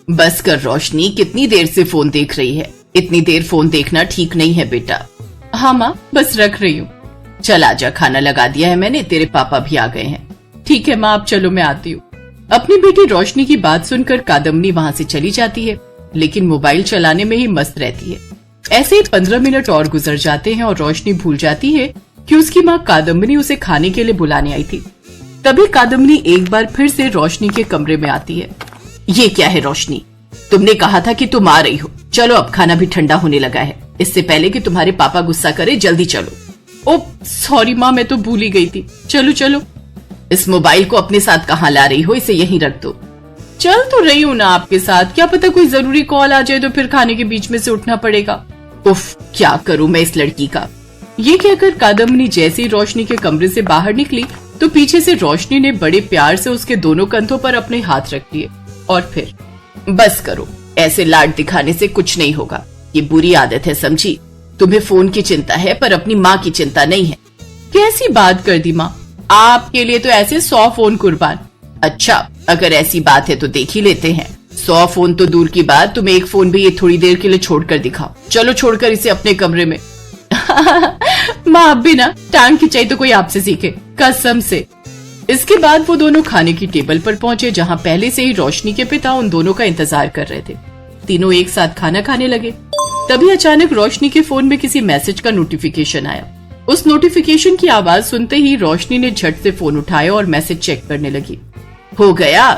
बस कर रोशनी, कितनी देर से फोन देख रही है? इतनी देर फोन देखना ठीक नहीं है बेटा। हाँ माँ, बस रख रही हूँ। चल आजा, खाना लगा दिया है मैंने, तेरे पापा भी आ गए हैं। ठीक है माँ, अब चलो मैं आती हूँ। अपनी बेटी रोशनी की बात सुनकर कादम्बनी वहाँ से चली जाती है, लेकिन मोबाइल चलाने में ही मस्त रहती है। ऐसे ही 15 मिनट और गुजर जाते हैं और रोशनी भूल जाती है कि उसकी माँ कादम्बनी उसे खाने के लिए बुलाने आई थी। तभी कादम्बनी एक बार फिर से रोशनी के कमरे में आती है। ये क्या है रोशनी, तुमने कहा था कि तुम आ रही हो। चलो अब खाना भी ठंडा होने लगा है, इससे पहले कि तुम्हारे पापा गुस्सा करे, जल्दी चलो। ओ सॉरी माँ, मैं तो भूल ही गई थी। चलो चलो। इस मोबाइल को अपने साथ कहाँ ला रही हो? इसे यहीं रख दो। चल तो रही हूँ ना आपके साथ, क्या पता कोई जरूरी कॉल आ जाए तो फिर खाने के बीच में से उठना पड़ेगा। उफ, क्या करूँ मैं इस लड़की का। ये कहकर कादम्बनी जैसे ही रोशनी के कमरे से बाहर निकली तो पीछे से रोशनी ने बड़े प्यार से उसके दोनों कंधों पर अपने हाथ रख लिए और फिर, बस करो, ऐसे लाड दिखाने से कुछ नहीं होगा। ये बुरी आदत है, समझी? तुम्हें फोन की चिंता है पर अपनी माँ की चिंता नहीं है। कैसी बात कर दी माँ, आपके लिए तो ऐसे 100 फोन कुर्बान। अच्छा, अगर ऐसी बात है तो देख ही लेते हैं। 100 फोन तो दूर की बात, तुम एक फोन भी ये थोड़ी देर के लिए छोड़कर दिखाओ। चलो छोड़कर इसे अपने कमरे में। माँ अब भी ना टांग खिंचाई तो कोई आपसे सीखे, कसम से। इसके बाद वो दोनों खाने की टेबल पर पहुंचे, जहाँ पहले से ही रोशनी के पिता उन दोनों का इंतजार कर रहे थे। तीनों एक साथ खाना खाने लगे। तभी अचानक रोशनी के फोन में किसी मैसेज का नोटिफिकेशन आया। उस नोटिफिकेशन की आवाज सुनते ही रोशनी ने झट से फोन उठाया और मैसेज चेक करने लगी। हो गया,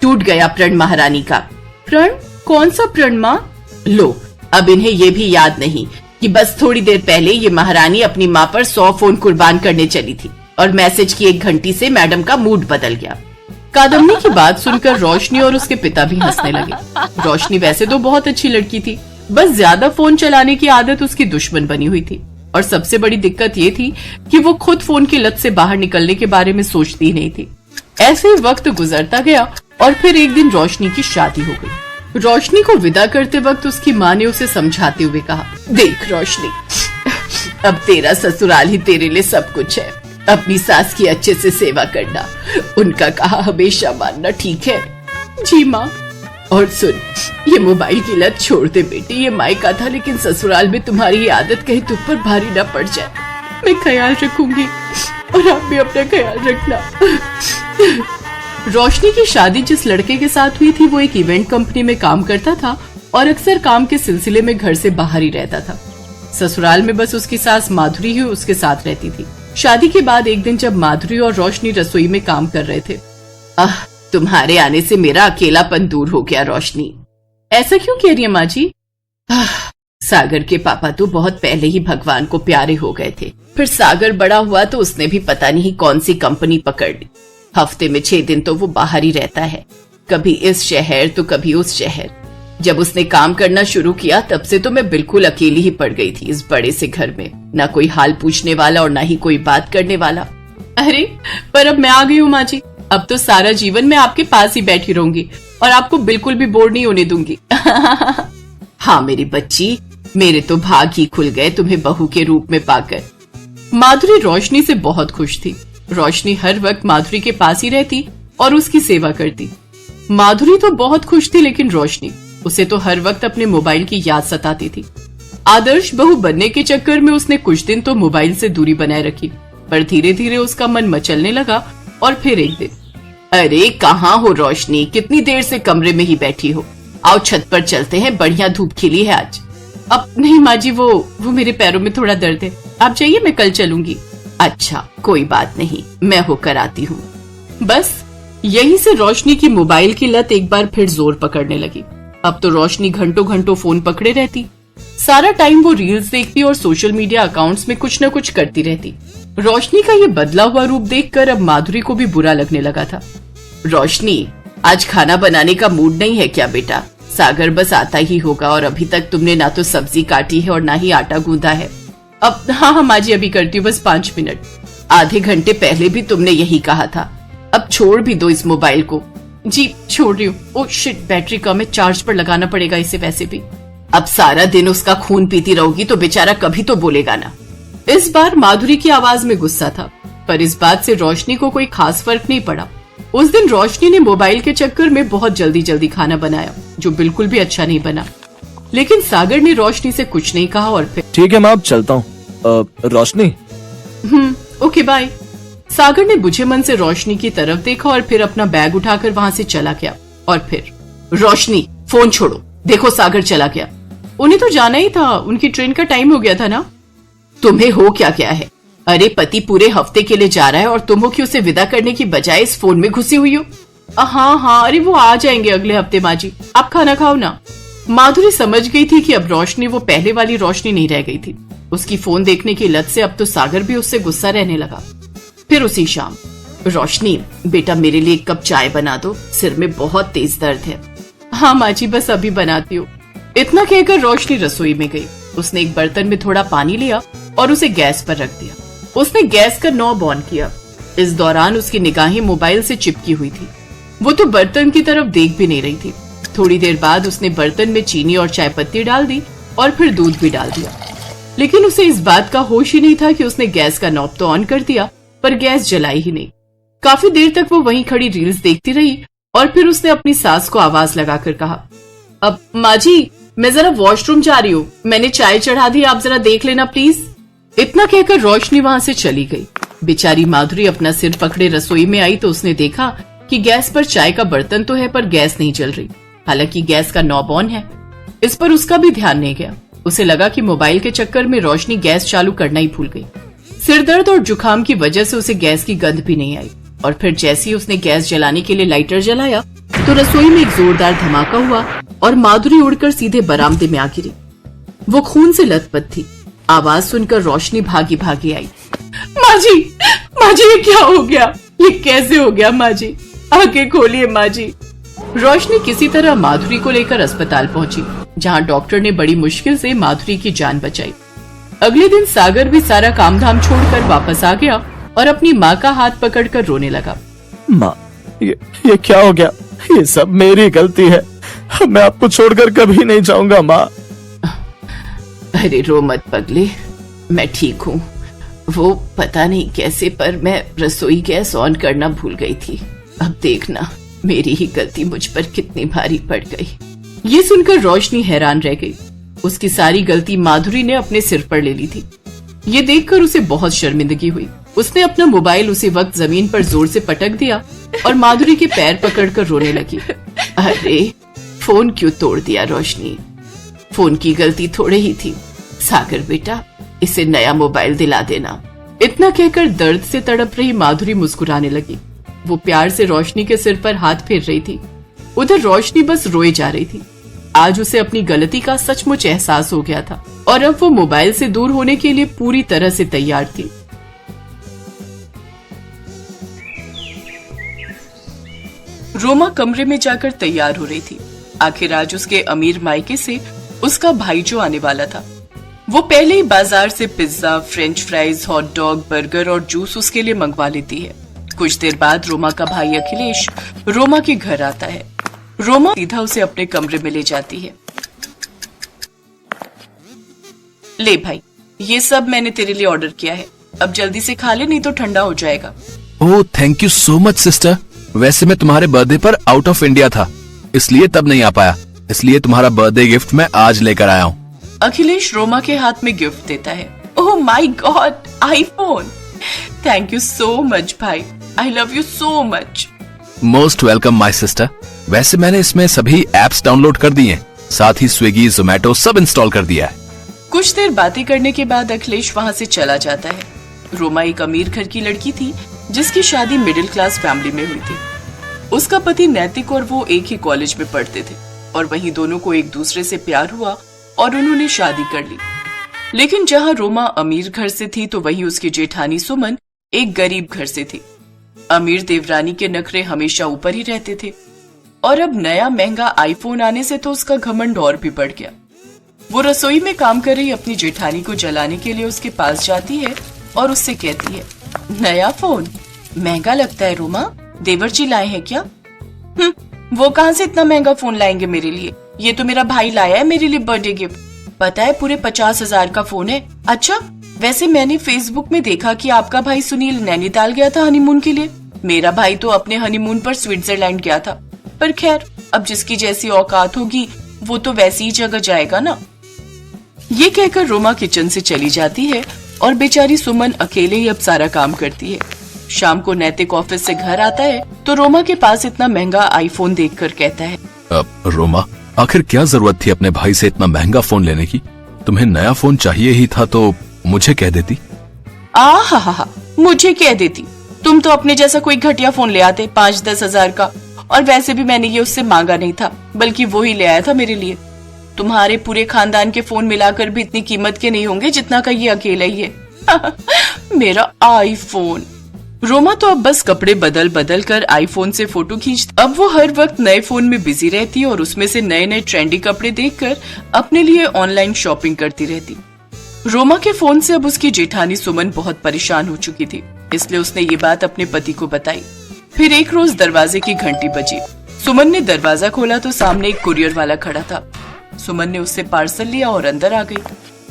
टूट गया प्रण महारानी का। प्रण? कौन सा प्रण माँ? लो, अब इन्हें ये भी याद नहीं कि बस थोड़ी देर पहले ये महारानी अपनी माँ पर 100 फोन कुर्बान करने चली थी और मैसेज की 1 घंटी से मैडम का मूड बदल गया। कादम्बनी की बात सुनकर रोशनी और उसके पिता भी हंसने लगे। रोशनी वैसे तो बहुत अच्छी लड़की थी, बस ज्यादा फोन चलाने की आदत उसकी दुश्मन बनी हुई थी। और सबसे बड़ी दिक्कत ये थी कि वो खुद फोन की लत से बाहर निकलने के बारे में सोचती ही नहीं थी। ऐसे ही वक्त गुजरता गया और फिर एक दिन रोशनी की शादी हो गई। रोशनी को विदा करते वक्त उसकी माँ ने उसे समझाते हुए कहा, देख रोशनी, अब तेरा ससुराल ही तेरे लिए सब कुछ है। अपनी सास की अच्छे से सेवा करना, उनका कहा हमेशा मानना, ठीक है? जी माँ। और सुन, ये मोबाइल की लत छोड़ दे बेटी। ये मायका था, लेकिन ससुराल में तुम्हारी ये आदत कहीं तुम पर भारी न पड़ जाए। मैं ख्याल रखूंगी और आप भी अपना ख्याल रखना। रोशनी की शादी जिस लड़के के साथ हुई थी वो एक इवेंट कंपनी में काम करता था और अक्सर काम के सिलसिले में घर से बाहर ही रहता था। ससुराल में बस उसकी सास माधुरी ही उसके साथ रहती थी। शादी के बाद एक दिन जब माधुरी और रोशनी रसोई में काम कर रहे थे, तुम्हारे आने से मेरा अकेलापन दूर हो गया रोशनी। ऐसा क्यों कह रही है माँ जी? सागर के पापा तो बहुत पहले ही भगवान को प्यारे हो गए थे। फिर सागर बड़ा हुआ तो उसने भी पता नहीं कौन सी कंपनी पकड़ ली। हफ्ते में 6 दिन तो वो बाहर ही रहता है, कभी इस शहर तो कभी उस शहर। जब उसने काम करना शुरू किया तब से तो मैं बिल्कुल अकेली ही पड़ गई थी इस बड़े से घर में। ना कोई हाल पूछने वाला और ना ही कोई बात करने वाला। अरे पर अब मैं आ गई हूँ माँ जी, अब तो सारा जीवन मैं आपके पास ही बैठी रहूंगी और आपको बिल्कुल भी बोर नहीं होने दूंगी। हाँ मेरी बच्ची, मेरे तो भाग ही खुल गए तुम्हें बहू के रूप में पाकर। माधुरी रोशनी से बहुत खुश थी। रोशनी हर वक्त माधुरी के पास ही रहती और उसकी सेवा करती। माधुरी तो बहुत खुश थी, लेकिन रोशनी, उसे तो हर वक्त अपने मोबाइल की याद सताती थी। आदर्श बहू बनने के चक्कर में उसने कुछ दिन तो मोबाइल से दूरी बनाए रखी, पर धीरे धीरे उसका मन मचलने लगा। और फिर एक दिन, अरे कहाँ हो रोशनी, कितनी देर से कमरे में ही बैठी हो? आओ छत पर चलते हैं, बढ़िया धूप खिली है आज। अब नहीं माँ जी, वो मेरे पैरों में थोड़ा दर्द है, आप जाइए, मैं कल चलूंगी। अच्छा कोई बात नहीं, मैं होकर आती हूँ। बस यहीं से रोशनी की मोबाइल की लत एक बार फिर जोर पकड़ने लगी। अब तो रोशनी घंटों घंटों फोन पकड़े रहती। सारा टाइम वो रील्स देखती और सोशल मीडिया अकाउंट्स में कुछ न कुछ करती रहती। रोशनी का ये बदला हुआ रूप देखकर अब माधुरी को भी बुरा लगने लगा था। रोशनी, आज खाना बनाने का मूड नहीं है क्या बेटा? सागर बस आता ही होगा और अभी तक तुमने ना तो सब्जी काटी है और ना ही आटा गूंदा है। अब हाँ माँ जी, अभी करती हूँ, बस 5 मिनट। आधे घंटे पहले भी तुमने यही कहा था। अब छोड़ भी दो इस मोबाइल को। जी छोड़ रही हूँ। ओह शिट, बैटरी कम है, चार्ज पर लगाना पड़ेगा इसे वैसे भी। अब सारा दिन उसका खून पीती रहोगी तो बेचारा कभी तो बोलेगा ना। इस बार माधुरी की आवाज में गुस्सा था, पर इस बात से रोशनी को कोई खास फर्क नहीं पड़ा। उस दिन रोशनी ने मोबाइल के चक्कर में बहुत जल्दी जल्दी खाना बनाया, जो बिल्कुल भी अच्छा नहीं बना। लेकिन सागर ने रोशनी से कुछ नहीं कहा और फिर ठीक है मैं अब चलता हूँ। रोशनी। Okay bye. सागर ने बुझे मन से रोशनी की तरफ देखा और फिर अपना बैग उठाकर वहां से चला गया। और फिर रोशनी फोन छोड़ो, देखो सागर चला गया। उन्हें तो जाना ही था, उनकी ट्रेन का टाइम हो गया था ना। तुम्हें हो क्या गया है? अरे पति पूरे हफ्ते के लिए जा रहा है और तुम हो कि उसे विदा करने की बजाय इस फोन में घुसी हुई हो। हाँ, अरे वो आ जाएंगे अगले हफ्ते माँ जी, आप खाना खाओ ना। माधुरी समझ गई थी कि अब रोशनी वो पहले वाली रोशनी नहीं रह गई थी। उसकी फोन देखने की लत से अब तो सागर भी उससे गुस्सा रहने लगा। फिर उसी शाम, रोशनी बेटा मेरे लिए एक कप चाय बना दो, सिर में बहुत तेज दर्द है। हाँ माँ जी, बस अभी बनाती हूँ। इतना कहकर रोशनी रसोई में गई। उसने एक बर्तन में थोड़ा पानी लिया और उसे गैस पर रख दिया। उसने गैस का नॉब ऑन किया। इस दौरान उसकी निगाहें मोबाइल से चिपकी हुई थी। वो तो बर्तन की तरफ देख भी नहीं रही थी। थोड़ी देर बाद उसने बर्तन में चीनी और चाय पत्ती डाल दी और फिर दूध भी डाल दिया। लेकिन उसे इस बात का होश ही नहीं था कि उसने गैस का नॉब तो ऑन कर दिया पर गैस जलाई ही नहीं। काफी देर तक वो वहीं खड़ी रील्स देखती रही और फिर उसने अपनी सास को आवाज लगाकर कहा, अब माँ जी मैं जरा वॉशरूम जा रही हूँ, मैंने चाय चढ़ा दी, आप जरा देख लेना प्लीज। इतना कहकर रोशनी वहां से चली गई। बेचारी माधुरी अपना सिर पकड़े रसोई में आई तो उसने देखा कि गैस पर चाय का बर्तन तो है पर गैस नहीं जल रही। हालांकि गैस का नॉब ऑन है। इस पर उसका भी ध्यान नहीं गया। उसे लगा कि मोबाइल के चक्कर में रोशनी गैस चालू करना ही भूल गई। सिरदर्द और जुकाम की वजह से उसे गैस की गंध भी नहीं आई। और फिर जैसे ही उसने गैस जलाने के लिए लाइटर जलाया तो रसोई में एक जोरदार धमाका हुआ और माधुरी उड़कर सीधे बरामदे में आ गिरी। वो खून से लथपथ थी। आवाज सुनकर रोशनी भागी भागी आई। माँ जी ये क्या हो गया? ये कैसे हो गया माँ जी? आंखें खोलिए माँ जी। रोशनी किसी तरह माधुरी को लेकर अस्पताल पहुंची, जहां डॉक्टर ने बड़ी मुश्किल से माधुरी की जान बचाई। अगले दिन सागर भी सारा काम धाम छोड़कर वापस आ गया और अपनी माँ का हाथ पकड़कर रोने लगा। माँ ये क्या हो गया? ये सब मेरी गलती है, मैं आपको छोड़कर कभी नहीं जाऊंगा माँ। अरे रो मत पगले, मैं ठीक हूँ। वो पता नहीं कैसे पर मैं रसोई गैस ऑन करना भूल गई थी। अब देखना मेरी ही गलती मुझ पर कितनी भारी पड़ गई। ये सुनकर रोशनी हैरान रह गई। उसकी सारी गलती माधुरी ने अपने सिर पर ले ली थी। ये देखकर उसे बहुत शर्मिंदगी हुई। उसने अपना मोबाइल उसी वक्त जमीन पर जोर से पटक दिया और माधुरी के पैर पकड़कर रोने लगी। अरे फोन क्यों तोड़ दिया रोशनी? फोन की गलती थोड़े ही थी। सागर बेटा इसे नया मोबाइल दिला देना। इतना कहकर दर्द से तड़प रही माधुरी मुस्कुराने लगी। वो प्यार से रोशनी के सिर पर हाथ फेर रही थी। उधर रोशनी बस रोए जा रही थी। आज उसे अपनी गलती का सचमुच एहसास हो गया था और अब वो मोबाइल से दूर होने के लिए पूरी तरह से तैयार थी। रोमा कमरे में जाकर तैयार हो रही थी। आखिर आज उसके अमीर मायके से उसका भाई जो आने वाला था। वो पहले ही बाजार से pizza, French fries, hot dog, burger और जूस उसके लिए मंगवा लेती है। कुछ देर बाद रोमा का भाई अखिलेश रोमा के घर आता है। रोमा सीधा उसे अपने कमरे में ले जाती है। ले भाई, ये सब मैंने तेरे लिए ऑर्डर किया है, अब जल्दी से खा ले नहीं तो ठंडा हो जाएगा। Oh thank you so much sister. वैसे मैं तुम्हारे बर्थडे पर आउट ऑफ इंडिया था, इसलिए तब नहीं आ पाया। इसलिए तुम्हारा बर्थडे गिफ्ट मैं आज लेकर आया हूँ। अखिलेश रोमा के हाथ में गिफ्ट देता है। Oh my God, iPhone. Thank you so much भाई, I love you so much. Most welcome my sister. वैसे मैंने इसमें सभी एप्स डाउनलोड कर दिए हैं, साथ ही स्विगी, जोमेटो सब इंस्टॉल कर दिया है। कुछ देर बातें करने के बाद अखिलेश वहाँ से चला जाता है। रोमा एक अमीर घर की लड़की थी जिसकी शादी मिडिल क्लास फैमिली में हुई थी। उसका पति नैतिक और वो एक ही कॉलेज में पढ़ते थे और वहीं दोनों को एक दूसरे से प्यार हुआ और उन्होंने शादी कर ली। लेकिन जहाँ रोमा अमीर घर से थी तो वहीं उसकी जेठानी सुमन एक गरीब घर से थी। अमीर देवरानी के नखरे हमेशा ऊपर ही रहते थे और अब नया महंगा आईफोन आने से तो उसका घमंड और भी बढ़ गया। वो रसोई में काम कर रही अपनी जेठानी को जलाने के लिए उसके पास जाती है और उससे कहती है, नया फोन महंगा लगता है रोमा, देवर जी लाए हैं क्या? वो कहाँ से इतना महंगा फोन लाएंगे मेरे लिए? ये तो मेरा भाई लाया है मेरे लिए बर्थडे गिफ्ट। पता है पूरे 50,000 का फोन है। अच्छा, वैसे मैंने फेसबुक में देखा कि आपका भाई सुनील नैनीताल गया था हनीमून के लिए। मेरा भाई तो अपने हनीमून पर स्विट्जरलैंड गया था, पर खैर अब जिसकी जैसी औकात होगी वो तो वैसी ही जगह जाएगा ना। ये कहकर रोमा किचन से चली जाती है और बेचारी सुमन अकेले ही अब सारा काम करती है। शाम को नैतिक ऑफिस से घर आता है तो रोमा के पास इतना महंगा आईफोन देखकर कहता है, रोमा, आखिर क्या जरूरत थी अपने भाई से इतना महंगा फोन लेने की? तुम्हें नया फोन चाहिए ही था तो मुझे कह देती। हा, मुझे कह देती? तुम तो अपने जैसा कोई घटिया फोन ले आते 5-10 हजार का, और वैसे भी मैंने ये उससे मांगा नहीं था, बल्कि वो ही ले आया था मेरे लिए। तुम्हारे पूरे खानदान के फोन मिलाकर भी इतनी कीमत के नहीं होंगे जितना का ये अकेला ही है। मेरा आईफोन। रोमा तो अब बस कपड़े बदल बदल कर आईफोन से फोटो खींचती। अब वो हर वक्त नए फोन में बिजी रहती और उसमें से नए नए ट्रेंडी कपड़े देखकर अपने लिए ऑनलाइन शॉपिंग करती रहती। रोमा के फोन से अब उसकी जेठानी सुमन बहुत परेशान हो चुकी थी, इसलिए उसने ये बात अपने पति को बताई। फिर एक रोज दरवाजे की घंटी बजी। सुमन ने दरवाजा खोला तो सामने एक कुरियर वाला खड़ा था। सुमन ने उससे पार्सल लिया और अंदर आ गई।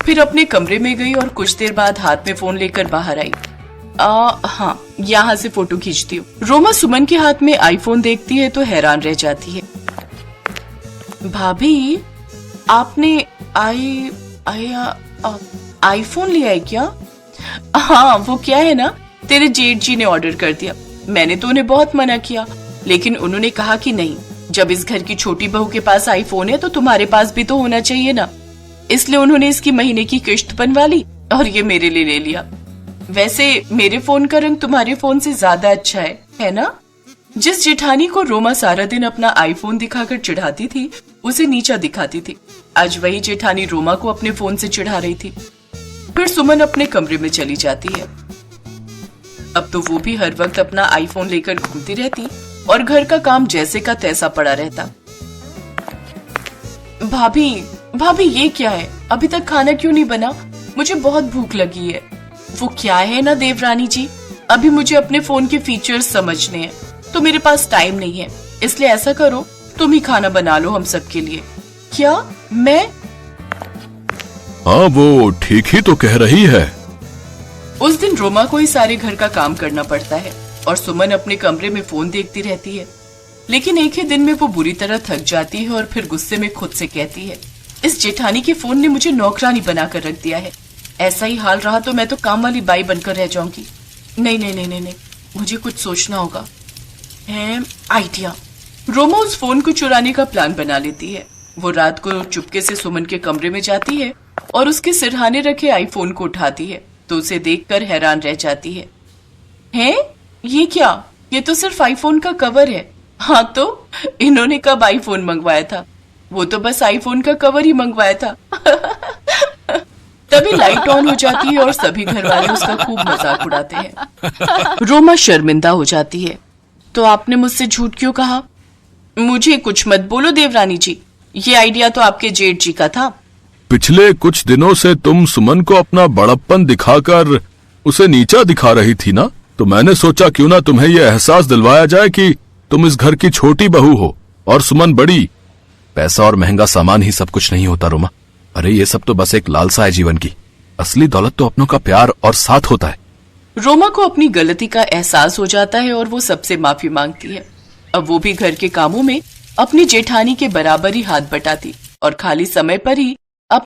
फिर अपने कमरे में गई और कुछ देर बाद हाथ में फोन लेकर बाहर आई। हाँ, यहाँ से फोटो खींचती हूँ। रोमा सुमन के हाथ में आईफोन देखती है तो हैरान रह जाती है। भाभी, आपने आईफोन लिया है क्या? हाँ, वो क्या है ना, तेरे जेठ जी ने ऑर्डर कर दिया। मैंने तो उन्हें बहुत मना किया, लेकिन उन्होंने कहा कि नहीं, जब इस घर की छोटी बहू के पास आईफोन है तो तुम्हारे पास भी तो होना चाहिए ना। इसलिए उन्होंने इसकी महीने की किश्त बनवा ली और ये मेरे लिए ले लिया। वैसे मेरे फोन का रंग तुम्हारे फोन से ज्यादा अच्छा है ना? जिस जेठानी को रोमा सारा दिन अपना आईफोन दिखाकर चिढ़ाती थी, उसे नीचा दिखाती थी, आज वही जेठानी रोमा को अपने फोन से चिढ़ा रही थी। फिर सुमन अपने कमरे में चली जाती है। अब तो वो भी हर वक्त अपना आईफोन लेकर घूमती रहती और घर का काम जैसे का तैसा पड़ा रहता। भाभी ये क्या है? अभी तक खाना क्यों नहीं बना? मुझे बहुत भूख लगी है। वो क्या है ना देवरानी जी, अभी मुझे अपने फोन के फीचर्स समझने हैं, तो मेरे पास टाइम नहीं है। इसलिए ऐसा करो, तुम ही खाना बना लो हम सबके लिए। क्या? मैं? हाँ, वो ठीक ही तो कह रही है। उस दिन रोमा को ही सारे घर का काम करना पड़ता है और सुमन अपने कमरे में फोन देखती रहती है। लेकिन एक ही दिन में वो बुरी तरह थक जाती है और फिर गुस्से में खुद से कहती है, इस जेठानी के फोन ने मुझे नौकरानी बनाकर रख दिया है। ऐसा ही हाल रहा तो मैं तो काम वाली बाई बनकर रह जाऊंगी। नहीं, मुझे कुछ सोचना होगा। आइडिया। रोमा उस फोन को चुराने का प्लान बना लेती है। वो रात को चुपके से सुमन के कमरे में जाती है और उसके सिरहाने रखे आईफोन को उठाती है तो उसे देखकर हैरान रह जाती है। ये क्या? ये तो सिर्फ आईफोन का कवर है। हाँ, तो इन्होंने कब आईफोन मंगवाया था? वो तो बस आईफोन का कवर ही मंगवाया था। तभी लाइट ऑन हो जाती है और सभी घर वाले उसका खूब मजाक उड़ाते हैं। रोमा शर्मिंदा हो जाती है। तो आपने मुझसे झूठ क्यों कहा? मुझे कुछ मत बोलो देवरानी जी, ये आइडिया तो आपके जेठ जी का था। पिछले कुछ दिनों से तुम सुमन को अपना बड़प्पन दिखाकर उसे नीचा दिखा रही थी ना, तो मैंने सोचा क्यों ना तुम्हें यह एहसास दिलवाया जाए कि तुम इस घर की छोटी बहू हो और सुमन बड़ी। पैसा और महंगा सामान ही सब कुछ नहीं होता रोमा। अरे ये सब तो बस एक लालसा है जीवन की। असली दौलत तो अपनों का प्यार और साथ होता है। रोमा को अपनी गलती का एहसास हो जाता है और वो सबसे माफी मांगती है। अब वो भी घर के कामों में अपनी जेठानी के बराबर ही हाथ बटाती और खाली समय पर ही